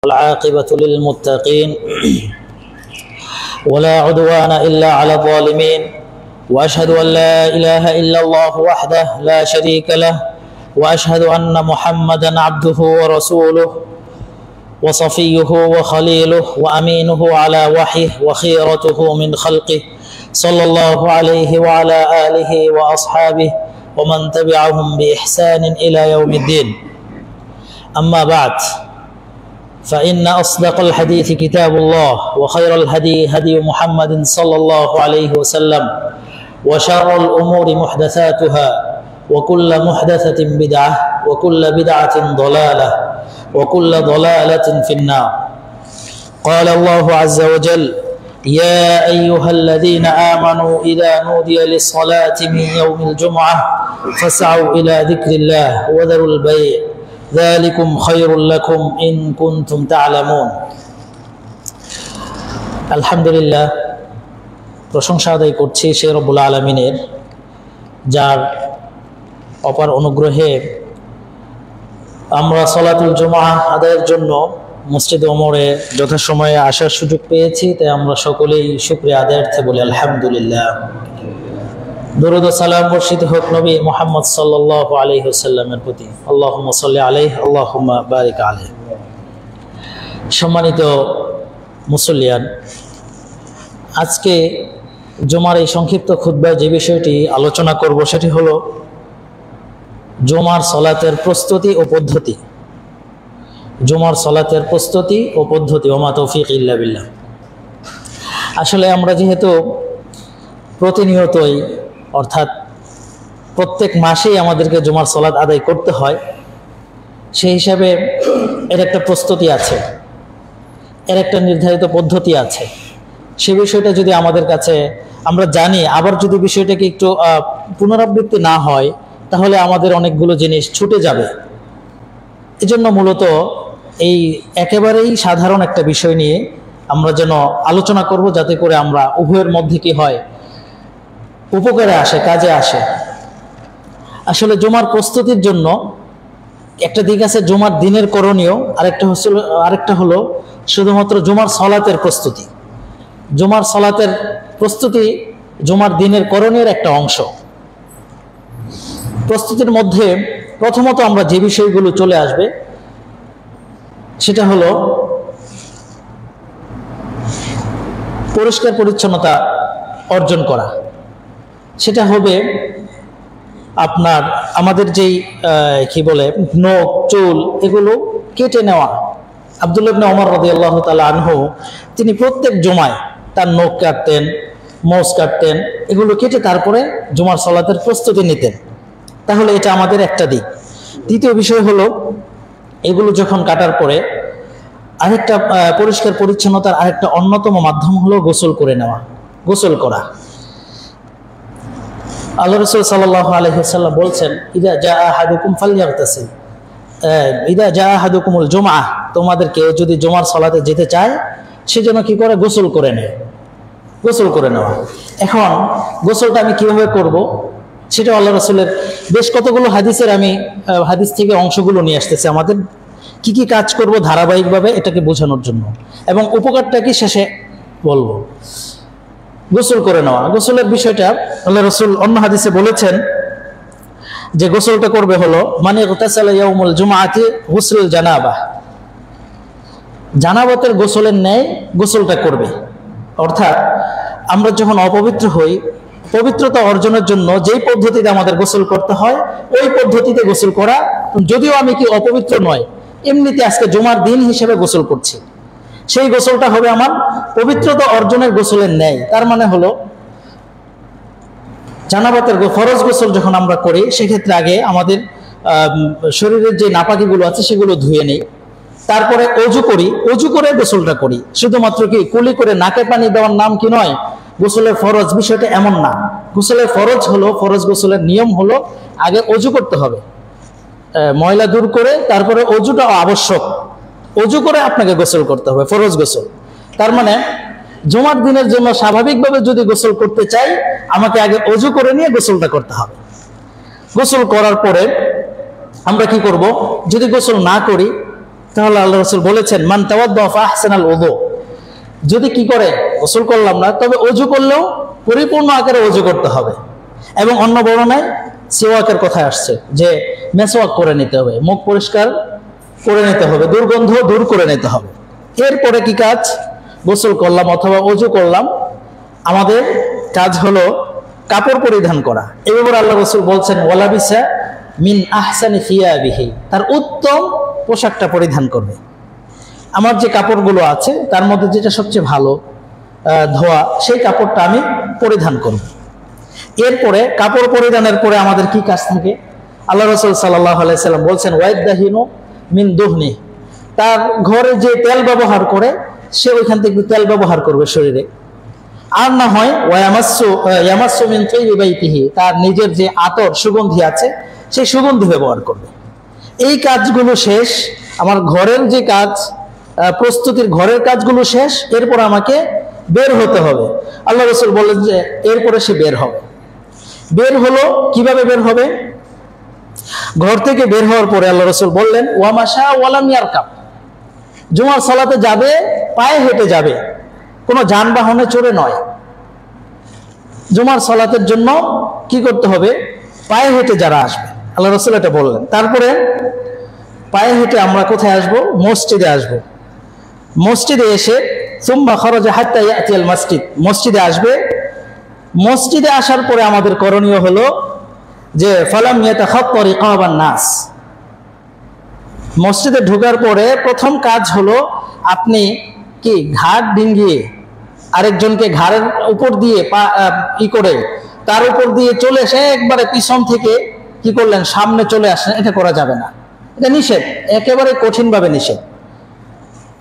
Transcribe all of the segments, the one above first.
والعاقبة للمتقين ولا عدوان إلا على الظالمين وأشهد أن لا إله إلا الله وحده لا شريك له وأشهد أن محمدا عبده ورسوله وصفيه وخليله وأمينه على وحيه وخيرته من خلقه صلى الله عليه وعلى آله وأصحابه ومن تبعهم بإحسان إلى يوم الدين. أما بعد، فإن أصدق الحديث كتاب الله وخير الهدي هدي محمد صلى الله عليه وسلم وشر الأمور محدثاتها وكل محدثة بدعة وكل بدعة ضلالة وكل ضلالة في النار. قال الله عز وجل: يا أيها الذين آمنوا إذا نودي للصلاة من يوم الجمعة فاسعوا إلى ذكر الله وذروا البيع ذلكم خير لكم إن كنتم تعلمون. আলহামদুলিল্লাহ, প্রশংসা আদায় করছি সেই রব্বুল আলামিনের, যার অপার অনুগ্রহে আমরা সলাতুল জুমআ আদায়ের জন্য মসজিদ ওমরে যথাসময়ে আসার সুযোগ পেয়েছি। তাই আমরা সকলেই শুকরিয়া আদায়ার্থে বলি আলহামদুলিল্লাহ। দরুদ ও সালাম বর্ষিত হোক নবী মুহাম্মদ সাল্লাল্লাহু আলাইহি ওয়াসাল্লামের প্রতি। আল্লাহুম্মা সাল্লি আলাইহি আল্লাহুম্মা বারিক আলাইহি। সম্মানিত মুসল্লিয়ান, আজকে জুমার এই সংক্ষিপ্ত খুতবায় যে বিষয়টি আলোচনা করব সেটি হলো জুমার সালাতের প্রস্তুতি ও পদ্ধতি। জুমার সালাতের প্রস্তুতি ও পদ্ধতি, ওমা তৌফিক ইল্লা বিল্লাহ। আসলে আমরা যেহেতু প্রতিনিয়তই অর্থাৎ প্রত্যেক মাসেই আমাদেরকে জুমার সালাত আদায় করতে হয়, সেই হিসাবে এর একটা প্রস্তুতি আছে, এর একটা নির্ধারিত পদ্ধতি আছে। সে বিষয়টা যদি আমাদের কাছে আমরা জানি, আবার যদি বিষয়টাকে একটু পুনরাবৃত্তি না হয়, তাহলে আমাদের অনেকগুলো জিনিস ছুটে যাবে। এজন্য মূলত এই একেবারেই সাধারণ একটা বিষয় নিয়ে আমরা যেন আলোচনা করব, যাতে করে আমরা উভয়ের মধ্যে কি হয়, উপকারে আসে, কাজে আসে। আসলে জুমার প্রস্তুতির জন্য একটা দিক আছে জুমার দিনের করণীয়, আরেকটা হলো শুধুমাত্র জুমার সালাতের প্রস্তুতি। জুমার সালাতের প্রস্তুতি জুমার দিনের করণীয়ের একটা অংশ। প্রস্তুতির মধ্যে প্রথমত আমরা যে বিষয়গুলো চলে আসবে সেটা হলো পরিষ্কার পরিচ্ছন্নতা অর্জন করা। সেটা হবে আপনার আমাদের যেই কি বলে নখ চুল এগুলো কেটে নেওয়া। আব্দুল্লাহ ইবনে ওমর রাদিয়াল্লাহু তাআলা আনহু তিনি প্রত্যেক জুমায় তার নখ কাটতেন, মোজ কাটতেন, এগুলো কেটে তারপরে জুমার সালাতের প্রস্তুতি নিতেন। তাহলে এটা আমাদের একটা দিক। দ্বিতীয় বিষয় হলো এগুলো যখন কাটার পরে আরেকটা পরিষ্কার পরিচ্ছন্নতার আরেকটা অন্যতম মাধ্যম হলো গোসল করে নেওয়া, গোসল করা। আল্লাহ রাসূল সাল্লাল্লাহু আলাইহি ওয়াসাল্লাম বলছেন, ইদা জাআ আহাদুকুম ফালইয়াগতাসিল, ইদা জাআ আহাদুকুমুল জুমআহ, তোমাদেরকে যদি জুমার সালাতে যেতে চায় সে যেন কি করে, গোসল করে নেয়। গোসল করে নেওয়া। এখন গোসলটা আমি কিভাবে করব সেটা আল্লাহ রাসূলের বেশ কতগুলো হাদিসের আমি হাদিস থেকে অংশগুলো নিয়ে আসতেছি, আমাদের কি কি কাজ করব ধারাবাহিকভাবে এটাকে বোঝানোর জন্য, এবং উপকারটা কি শেষে বলবো। গোসল করে নেওয়া, গোসলের বিষয়টা আল্লাহ রাসূল অন্য হাদিসে বলেছেন যে গোসলটা করবে হলো মানে ইগতাসালা ইয়াউমুল জুমআতি গুসলুল জানাবাহ, জানাবতের গোসলের ন্যায় গোসলটা করবে। অর্থাৎ আমরা যখন অপবিত্র হই, পবিত্রতা অর্জনের জন্য যেই পদ্ধতিতে আমাদের গোসল করতে হয় ওই পদ্ধতিতে গোসল করা। যদিও আমি কি অপবিত্র নয়, এমনিতে আজকে জুমার দিন হিসেবে গোসল করছি, সেই গোসলটা হবে আমার পবিত্রতা অর্জনের গোসলের ন্যায়। তার মানে হলো জানাবাতের ফরজ গোসল যখন আমরা করি সেক্ষেত্রে আগে আমাদের শরীরের যে নাপাকিগুলো আছে সেগুলো ধুয়ে নেই, তারপরে অজু করি, অজু করে গোসলটা করি। শুধুমাত্র কি কুলি করে নাকে পানি দেওয়ার নাম কি নয় গোসলের ফরজ, বিষয়টা এমন না। গোসলের ফরজ হলো, ফরজ গোসলের নিয়ম হলো আগে অজু করতে হবে, ময়লা দূর করে তারপরে অজুটা আবশ্যক, অজু করে আপনাকে গোসল করতে হবে, ফরজ গোসল। তার মানে জুমার দিনের জন্য স্বাভাবিকভাবে যদি গোসল করতে চাই আমাকে আগে অজু করে নিয়ে গোসলটা করতে হবে। গোসল করার পরে আমরা কি করব, যদি গোসল না করি তাহলে আল্লাহ রাসূল বলেছেন মান তাওয়াদ্দা ফা আহসানাল উযু, যদি কি করে গোসল করলাম না তবে ওযু করলেও পরিপূর্ণ আকারে ওযু করতে হবে। এবং অন্য বর্ণনায় সিওয়াকের কথা আসছে যে মেসওয়াক করে নিতে হবে, মুখ পরিষ্কার করে নিতে হবে, দুর্গন্ধ দূর করে নিতে হবে। এরপরে কি কাজ? গোসল করলাম অথবা ওযু করলাম, আমাদের কাজ হলো কাপড় পরিধান করা। এই ব্যাপারে আল্লাহ রাসূল বলছেন ওয়ালাবিসা মিন আহসানি থিয়াবিহি, তার উত্তম পোশাকটা পরিধান করবে। আমার যে কাপড়গুলো আছে তার মধ্যে যেটা সবচেয়ে ভালো ধোয়া, সেই কাপড়টা আমি পরিধান করব। এরপরে কাপড় পরিধানের পরে আমাদের কি কাজ থাকে? আল্লাহ রাসূল সাল্লাল্লাহু আলাইহি সাল্লাম বলছেন ওয়াইদাহিনু মিন দুহনি, তার ঘরে যে তেল ব্যবহার করে সে ওইখান থেকে তেল ব্যবহার করবে শরীরে। আর না হয় ইয়ামাসসু মিন তাইয়্যিবি বাইতিহি, তার নিজের যে আতর সুগন্ধি আছে সেই সুগন্ধি ব্যবহার করবে। এই কাজগুলো শেষ, আমার ঘরের যে কাজ, প্রস্তুতির ঘরের কাজগুলো শেষ, এরপর আমাকে বের হতে হবে। আল্লাহ রাসূল বললেন যে এরপরে সে বের হবে। বের হলো, কিভাবে বের হবে? ঘর থেকে বের হওয়ার পরে আল্লাহ রাসূল বললেন ওয়ামাশা ওয়ালাম ইয়ারকাব, জুমার সালাতে যাবে পায়ে হেঁটে যাবে, কোনো যানবাহনে চড়ে নয়। জুমার সালাতের জন্য কি করতে হবে? পায়ে হেঁটে যারা আসবে, আল্লাহ রাসূল এটা বললেন। তারপরে পায়ে হেঁটে আমরা কোথায় আসব? মসজিদে আসব। মসজিদে এসে সুম্মা খারাজা হাত্তা ইয়াতিয়াল মসজিদ, মসজিদে আসবে। মসজিদে আসার পরে আমাদের করণীয় হলো যে ফালাম ইয়াতাখাত্তা রিকাবান নাস, মসজিদে ঢোকার পরে প্রথম কাজ হলো আপনি কি ঘাট ডিঙ্গিয়ে আরেকজনকে ঘাড়ের উপর দিয়ে করে তার উপর দিয়ে চলে এসে একবারে পিছন থেকে কি করলেন সামনে চলে আসলেন, এটা করা যাবে না, এটা নিষেধ, একেবারে কঠিনভাবে নিষেধ।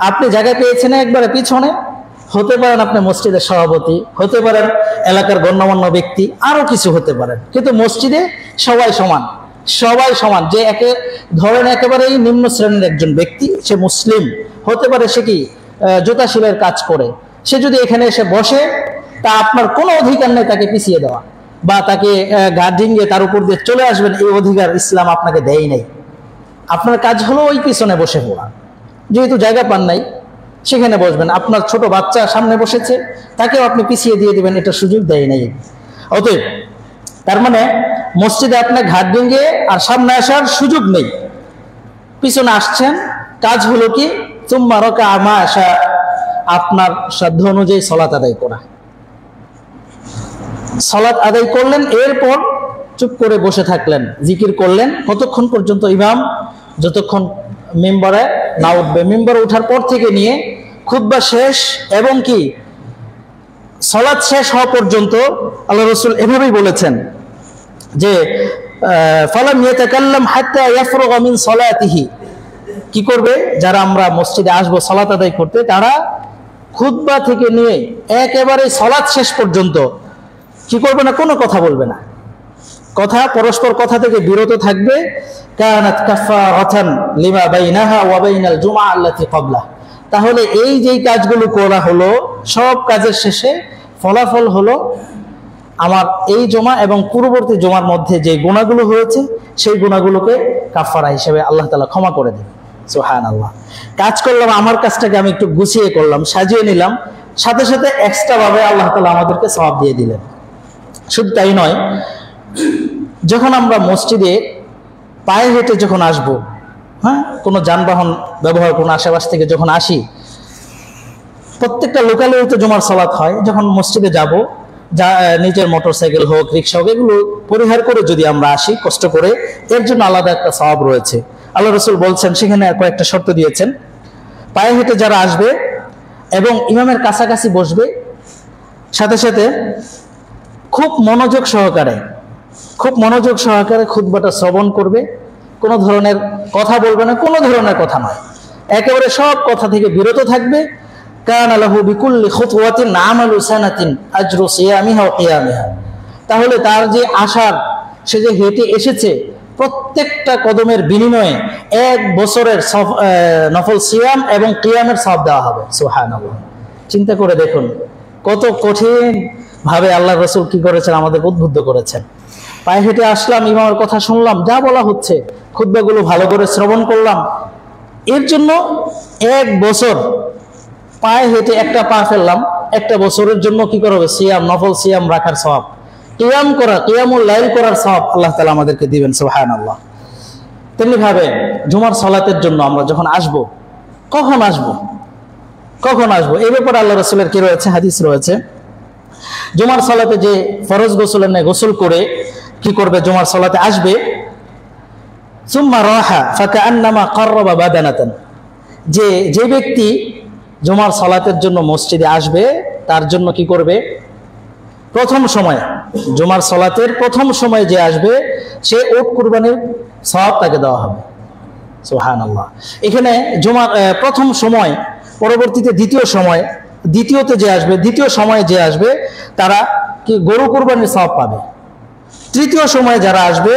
আপনি জায়গা পেয়েছেন একবারে পিছনে, হতে পারেন আপনি মসজিদের সভাপতি, হতে পারেন এলাকার গণ্যমান্য ব্যক্তি, আরো কিছু হতে পারেন, কিন্তু মসজিদে সবাই সমান, সবাই সমান। যে ধরেন একেবারেই নিম্ন শ্রেণীর একজন ব্যক্তি, সে মুসলিম হতে পারে, সে কি জুতা সেলাইয়ের কাজ করে, সে যদি এখানে এসে বসে, তা আপনার কোনো অধিকার নেই তাকে পিছিয়ে দেওয়া বা তাকে গার্ডিংয়ে তার উপর দিয়ে চলে আসবেন, এই অধিকার ইসলাম আপনাকে দেয় নাই। আপনার কাজ হলো ওই পিছনে বসে পড়া, যেহেতু জায়গা পান নাই সেখানে বসবেন। আপনার ছোট বাচ্চা সামনে বসেছে, তাকেও আপনি পিছিয়ে দিয়ে দিবেন, এটা সুযোগ দেয় নাই। অতএব তার মানে মসজিদে আপনার ঘাট ডিঙ্গে আর সামনে আসার সুযোগ নেই, পিছনে আসছেন, কাজ হলো কি সুম্মা রাকা মা আশা, আপনার সাধ্য অনুযায়ী সালাত আদায় করা। সালাত আদায় করলেন, এরপর চুপ করে বসে থাকলেন, জিকির করলেন কতক্ষণ পর্যন্ত? ইমাম যতক্ষণ মিম্বরে না উঠবে, মিম্বরে ওঠার পর থেকে নিয়ে খুতবা শেষ এবং কি সালাত শেষ হওয়া পর্যন্ত আল্লাহ রাসূল এভাবেই বলেছেন যে ফালাম ইয়াতাকাল্লাম হাত্তা ইয়াফরুগা মিন সালাতিহি, কি করবে? যারা আমরা মসজিদে আসবো সালাত আদায় করতে, তারা খুতবা থেকে নিয়ে একেবারে সালাত শেষ পর্যন্ত কি করবে না? কোনো কথা বলবে না, পরস্পর কথা থেকে বিরত থাকবে। কানাত কাফারাতান লিমা বাইনাহা ওয়া বাইনাল জুমআ আল্লাতী ক্বাবলা, তাহলে এই যেই কাজগুলো করা হলো, সব কাজের শেষে ফলাফল হলো আমার এই জমা এবং পূর্ববর্তী জমার মধ্যে যে গুনাহগুলো হয়েছে সেই গুনাহগুলোকে কাফারা হিসেবে আল্লাহ তাআলা ক্ষমা করে দেন। সুবহানাল্লাহ। কাজ করলাম, আমার কাজটাকে আমি একটু গুছিয়ে করলাম, সাজিয়ে নিলাম, সাথে সাথে এক্সট্রা ভাবে আল্লাহ তাআলা আমাদেরকে সওয়াব দিয়ে দিলেন। শুধু তাই নয়, যখন আমরা মসজিদে পায়ে হেঁটে যখন আসবো, হ্যাঁ, কোনো যানবাহন ব্যবহার কোনো আশেপাশ থেকে যখন আসি, প্রত্যেকটা লোকালয়ে তো জুমার সালাত হয়, যখন মসজিদে যাব, যা নিজের মোটরসাইকেল হোক, রিক্সা হোক, এগুলো পরিহার করে যদি আমরা আসি কষ্ট করে, এর জন্য আলাদা একটা সওয়াব রয়েছে। আল্লাহ রাসূল বলছেন, সেখানে কয়েকটা শর্ত দিয়েছেন। পায়ে হেঁটে যারা আসবে এবং ইমামের কাছাকাছি বসবে, সাথে সাথে খুব মনোযোগ সহকারে খুতবাটা শ্রবণ করবে, কোনো ধরনের কথা বলবে না, কোনো ধরনের কথা নয়, একেবারে সব কথা থেকে বিরত থাকবে। কানা লাহু বিকুল্লি খুতওয়াতিন আমালু সানাতিন আজরু সিয়ামিহা ওয়া কিয়ামিহা, তাহলে তার যে আসার, সে যে হেঁটে এসেছে, প্রত্যেকটা কদমের বিনিময়ে 1 বছরের নফল সিয়াম এবং কিয়ামের সওয়াব দেওয়া হবে। সুবহানাল্লাহ। চিন্তা করে দেখুন কত কঠিন ভাবে আল্লাহ রাসূল কি করেছেন, আমাদের উদ্বুদ্ধ করেছেন। পায়ে হেঁটে আসলাম, ইমামের কথা শুনলাম, যা বলা হচ্ছে, খুতবাগুলো ভালো করে শ্রবণ করলাম, এর জন্য 1 বছর পায়ে হেঁটে একটা পা ফেললাম, একটা বছরের জন্য কি করা হবে? সিয়াম, নফল সিয়াম রাখার সওয়াব, কিয়াম করা, কিয়ামুল লাইল করার সওয়াব আল্লাহ তাআলা আমাদেরকে দিবেন, সুবহানাল্লাহ। তেমনি ভাবে জুমার সালাতের জন্য আমরা যখন আসব, কখন আসব এই ব্যাপারে আল্লাহ রাসূলের কি রয়েছে? হাদিস রয়েছে। জুমার সালাতে যে ফরজ গোসলের নেই, গোসল করে কি করবে? জুমার সালাতে আসবে। সুম্মা রাহা ফাকান্নামা কাররাবা বাদানাতান, যে ব্যক্তি জুমার সালাতের জন্য মসজিদে আসবে তার জন্য কি করবে? প্রথম সময়, জুমার সালাতের প্রথম সময় যে আসবে সে উট কুরবানির সওয়াব তাকে দেওয়া হবে, সুবহানাল্লাহ। এখানে জুমার প্রথম সময়, পরবর্তীতে দ্বিতীয় সময়, দ্বিতীয়তে যে আসবে, দ্বিতীয় সময়ে যে আসবে তারা কি গরু কুরবানির সওয়াব পাবে। তৃতীয় সময়ে যারা আসবে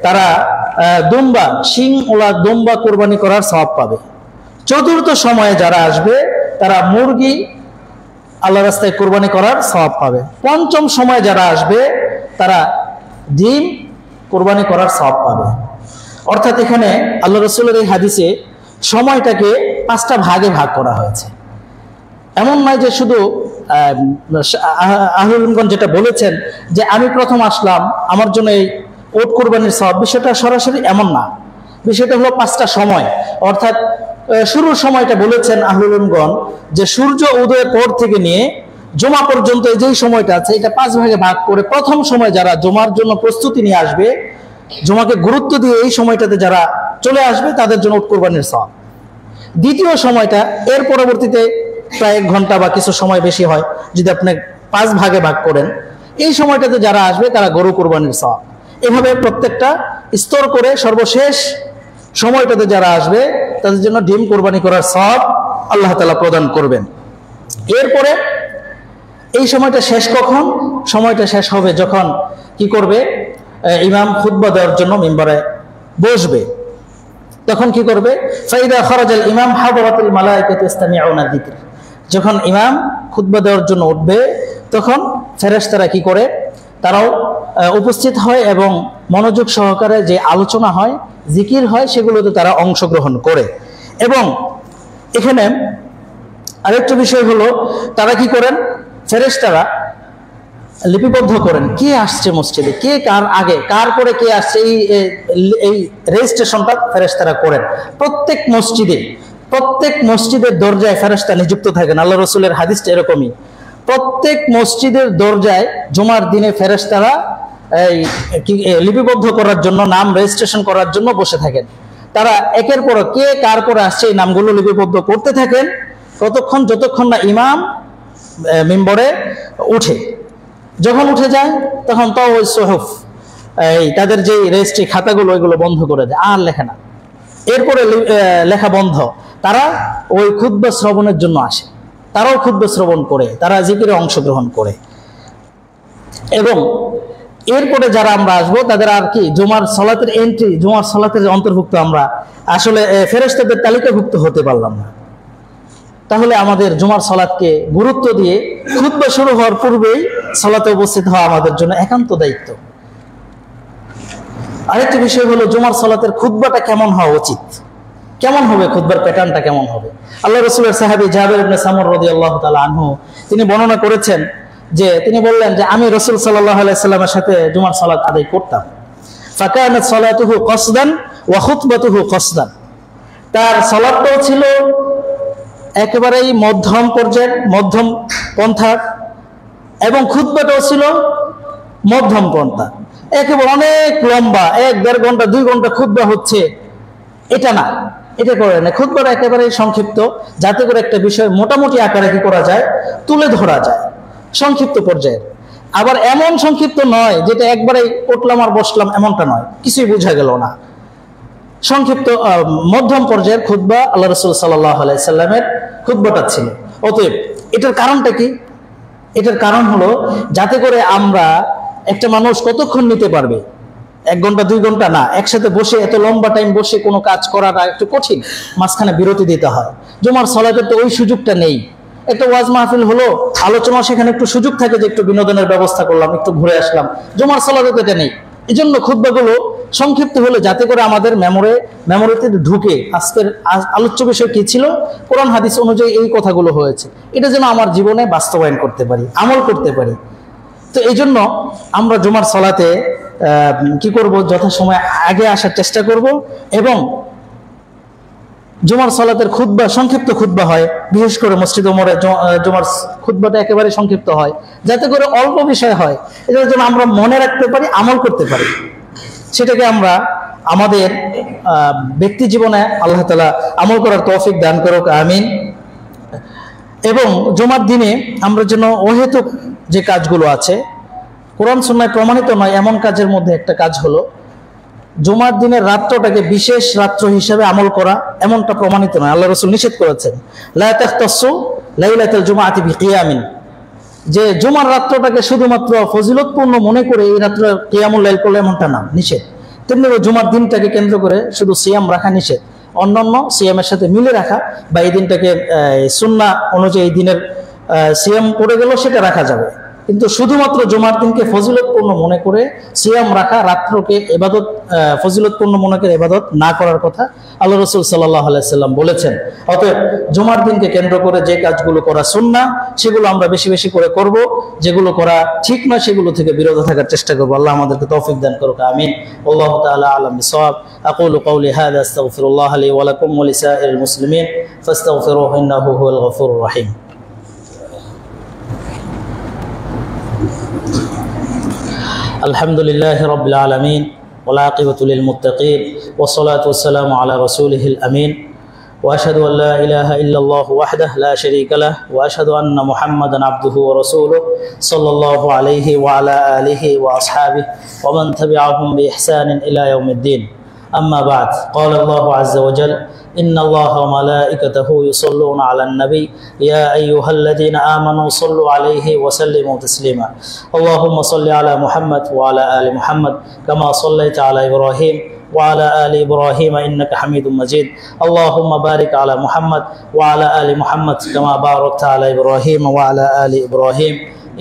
তারা দুম্বা, শিং ওলা দুম্বা কুরবানি করার সওয়াব পাবে। চতুর্থ সময়ে যারা আসবে তারা মুরগি আল্লাহ রাস্তায় কুরবানি করার সওয়াব পাবে। পঞ্চম সময়ে যারা আসবে তারা ডিম কুরবানি করার সওয়াব পাবে। অর্থাৎ এখানে আল্লাহ রাসূলের এই হাদিসে সময়টাকে 5টা ভাগে ভাগ করা হয়েছে। এমন নয় যে শুধু আহলুল ইলমগণ যেটা বলেছেন যে আমি প্রথম আসলাম আমার জন্য এই উট কুরবানির সওয়াব, বিষয়টা সরাসরি এমন না। বিষয়টা হলো 5টা সময়। অর্থাৎ শুরুর সময়টা বলেছেন আহলুল ইলমগণ যে সূর্য উদয়ের পর থেকে নিয়ে জুমা পর্যন্ত এই যেই সময়টা আছে এটা 5 ভাগে ভাগ করে প্রথম সময় যারা জুমার জন্য প্রস্তুতি নিয়ে আসবে, জুমাকে গুরুত্ব দিয়ে এই সময়টাতে যারা চলে আসবে তাদের জন্য উট কুরবানির সওয়াব। দ্বিতীয় সময়টা এর পরবর্তীতে প্রায় 1 ঘন্টা বা কিছু সময় বেশি হয়, যদি আপনি 5 ভাগে ভাগ করেন, এই সময়টাতে যারা আসবে তারা গরু কুরবানির সওয়াব। এভাবে প্রত্যেকটা স্তর করে সর্বশেষ সময়টাতে যারা আসবে তাদের জন্য ডিম কুরবানি করার সওয়াব আল্লাহ তাআলা প্রদান করবেন। এরপরে এই সময়টা শেষ কখন? সময়টা শেষ হবে যখন কি করবে? ইমাম খুতবা দেওয়ার জন্য মিম্বরে বসবে। তখন কি করবে? ফাইদা খরাজাল ইমাম হাদরাতুল মালায়েকাতু ইসতামিউনা যিকর, যখন ইমাম খুতবা দেওয়ার জন্য উঠবে তখন ফেরেশতারা কি করে? তারাও উপস্থিত হয় এবং মনোযোগ সহকারে যে আলোচনা হয়, জিকির হয়, সেগুলোতে তারা অংশগ্রহণ করে। এবং এখানে আরেকটা বিষয় হলো তারা কি করেন? ফেরেশতারা লিপিবদ্ধ করেন কে আসছে মসজিদে, কে কার আগে, কার পরে কে আসছে, এই রেজিস্ট্রেশনটা ফেরেশতারা করেন। প্রত্যেক মসজিদের দরজায় ফেরেশতা নিযুক্ত থাকেন। আল্লাহ রাসূলের হাদিসটা এরকমই। প্রত্যেক মসজিদের দরজায় জুমার দিনে ফেরেশতারা লিপিবদ্ধ করার জন্য, নাম রেজিস্ট্রেশন করার জন্য বসে থাকেন। তারা একের পর কে কার পরে আসছে এই নামগুলো লিপিবদ্ধ করতে থাকেন যতক্ষণ না ইমাম মিম্বরে উঠে। যখন উঠে যায় তখন তো ওই সুহুফ, তাদের যে রেজিস্ট্রি খাতাগুলো ওইগুলো বন্ধ করে দেয়, আর লেখে না। এরপরে লেখা বন্ধ। তারা ওই খুতবা শ্রবণের জন্য আসে, তারাও খুতবা শ্রবণ করে, তারা জিকিরে অংশগ্রহণ করে। এবং এরপরে যারা আমরা আসবো তাদের আর কি জুমার সালাতের এন্ট্রি, জুমার সালাতের অন্তর্ভুক্ত আমরা আসলে ফেরেশতাদের তালিকাভুক্ত হতে পারলাম না। তাহলে আমাদের জুমার সালাতকে গুরুত্ব দিয়ে খুতবা শুরু হওয়ার পূর্বেই সালাতে উপস্থিত হওয়া আমাদের জন্য একান্ত দায়িত্ব। আরেকটি বিষয় হলো জুমার সালাতের খুতবাটা কেমন হওয়া উচিত, কেমন হবে, খুতবার প্যাটার্নটা কেমন হবে। আল্লাহ রাসূলের সাহাবী জাবের ইবনে সামুর রাদিয়াল্লাহু তাআলা আনহু তিনি বর্ণনা করেছেন যে তিনি বললেন যে আমি রাসূল সাল্লাল্লাহু আলাইহি সাল্লামের সাথে জুমার সালাত আদায় করতাম। ফাকানাত সালাতুহু কসদান ওয়া খুতবাতুহু কসদান, তার সালাতটাও ছিল একেবারেই মধ্যম পর্যায়ের, মধ্যম পন্থার, এবং খুতবাটাও ছিল মধ্যম পন্থা। একেবারে অনেক লম্বা 1-1.5 ঘন্টা 2 ঘন্টা খুতবা হচ্ছে এটা না, এটা করে না। খুতবাটা একেবারেই সংক্ষিপ্ত, যাতে করে একটা বিষয় মোটামুটি আকারে কি করা যায়, তুলে ধরা যায়, সংক্ষিপ্ত পর্যায়ের। আবার এমন সংক্ষিপ্ত নয় যেটা একবারেই উঠলাম আর বসলাম, এমনটা নয়, কিছুই বোঝা গেল না। সংক্ষিপ্ত মধ্যম পর্যায়ের খুতবা আল্লাহ রাসূল সাল্লাল্লাহু আলাইহি সাল্লামের খুতবাটা ছিল। অতএব এটার কারণটা কি? এটার কারণ হলো যাতে করে আমরা, একটা মানুষ কতক্ষণ নিতে পারবে, 1 ঘন্টা 2 ঘন্টা না, একসাথে বসে এত লম্বা টাইম বসে কোনো কাজ করাটা একটু কঠিন, মাঝখানে বিরতি দিতে হয়। জুমার সালাতে তো ওই সুযোগটা নেই। একটা ওয়াজ মাহফিল হলো, আলোচনা, সেখানে একটু সুযোগ থাকে যে একটু বিনোদনের ব্যবস্থা করলাম, একটু ঘুরে আসলাম। জুমার সালাতে তো এটা নেই। এই জন্য খুতবাগুলো সংক্ষিপ্ত হলো, যাতে করে আমাদের মেমোরিতে ঢুকে আজকের আলোচ্য বিষয় কি ছিল, কোরআন হাদিস অনুযায়ী এই কথাগুলো হয়েছে, এটা যেন আমার জীবনে বাস্তবায়ন করতে পারি, আমল করতে পারি। তো এই জন্য আমরা জুমার সালাতে কি করব, যথাসময়ে আগে আসার চেষ্টা করব, এবং জুমার সালাতের খুতবা সংক্ষিপ্ত খুতবা হয়, বিশেষ করে মসজিদ ওমরে জুমার খুতবাটা একেবারে সংক্ষিপ্ত হয়, যাতে করে অল্প বিষয় হয়, এটা যেন আমরা মনে রাখতে পারি, আমল করতে পারি, সেটাকে আমরা আমাদের ব্যক্তি জীবনে আল্লাহ তাআলা আমল করার তৌফিক দান করুক, আমিন। এবং জুমার দিনে আমরা যেন অহেতুক যে কাজগুলো আছে, কোরআন সুন্নাহয় প্রমাণিত নয় এমন কাজের মধ্যে একটা কাজ হলো জুমার দিনের রাত্রটাকে বিশেষ রাত্র হিসেবে আমল করা, এমনটা প্রমাণিত নয়। আল্লাহ রাসূল নিষেধ করেছেন, লা তাখতাসু লাইলাতুল জুমআতি বিকিয়ামিন, যে জুমার রাত্রটাকে শুধুমাত্র ফজিলতপূর্ণ মনে করে এই রাত্রে কিয়ামুল লাইল করলে, এমনটা না, নিষেধ। তেমনি জুমার দিনটাকে কেন্দ্র করে শুধু সিয়াম রাখা নিষেধ, অন্যান্য সিয়ামের সাথে মিলে রাখা বা এই দিনটাকে সুন্নাহ অনুযায়ী এই দিনের সিয়াম পড়ে গেল সেটা রাখা যাবে, কিন্তু শুধুমাত্র জুমার দিনকে ফজিলতপূর্ণ মনে করে সিয়াম রাখা, রাত্রকে ইবাদত ফজিলতপূর্ণ মনে করে ইবাদত না করার কথা আল্লাহ রাসূল সাল্লাল্লাহু আলাইহি সাল্লাম বলেছেন। অতএব জুমার দিনকে কেন্দ্র করে যে কাজগুলো করা সুন্নাহ সেগুলো আমরা বেশি বেশি করে করব, যেগুলো করা ঠিক নয় সেগুলো থেকে বিরত থাকার চেষ্টা করব। আল্লাহ আমাদেরকে তৌফিক দান করুক, আমিন। আল্লাহু তাআলা আ'লাম বিসওয়াব। আকুলু কওলি হাযা আস্তাগফিরুল্লাহ লি ওয়া লাকুম ওয়া লিসাইরিল মুসলিমিন ফাস্তাগফিরুহু ইন্নাহু হুয়াল গফুরুর রহিম। আলহামদুলিল্লাহি রাব্বিল আলামিন ওয়াল আকিবাতু লিল মুত্তাকিন ওয়াস সালাতু ওয়াস সালামু আলা রাসূলিহিল আমিন ওয়া আশহাদু আল লা ইলাহা ইল্লাল্লাহু ওয়াহদাহু লা শারীকা লাহু ওয়া আশহাদু আন্না মুহাম্মাদান আবদুহু ওয়া রাসূলুহু সাল্লাল্লাহু আলাইহি ওয়া আলা আলিহি ওয়া আসহাবিহি ওয়া মান তাবি'আহুম বিইহসানিন ইলা ইয়াউমিদ্দিন। أما بعد قال الله عز وجل إن الله وملائكته يصلون على النبي يا أيها الذين آمنوا صلوا عليه وسلموا تسليما اللهم صل على محمد وعلى آل محمد كما صليت على إبراهيم وعلى آل إبراهيم إنك حميد مجيد اللهم بارك على محمد وعلى آل محمد كما باركت على إبراهيم وعلى آل إبراهيم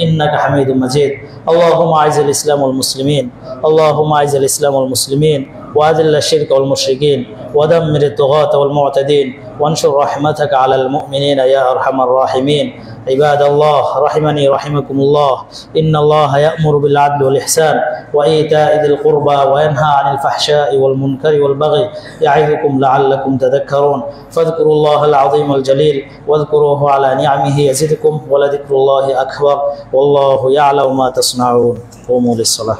إنك حميد مجيد اللهم أعز الإسلام والمسلمين اللهم أعز الإسلام والمسلمين وأذل الشرك والمشركين ودمر الطغاة والمعتدين وانشر رحمتك على المؤمنين يا أرحم الراحمين عباد الله رحمني رحمكم الله إن الله يأمر بالعدل والإحسان وإيتاء ذي القربى وينهى عن الفحشاء والمنكر والبغي يعظكم لعلكم تذكرون فاذكروا الله العظيم الجليل واذكروه على نعمه يزدكم ولذكر الله أكبر والله يعلم ما تصنعون قوموا للصلاة.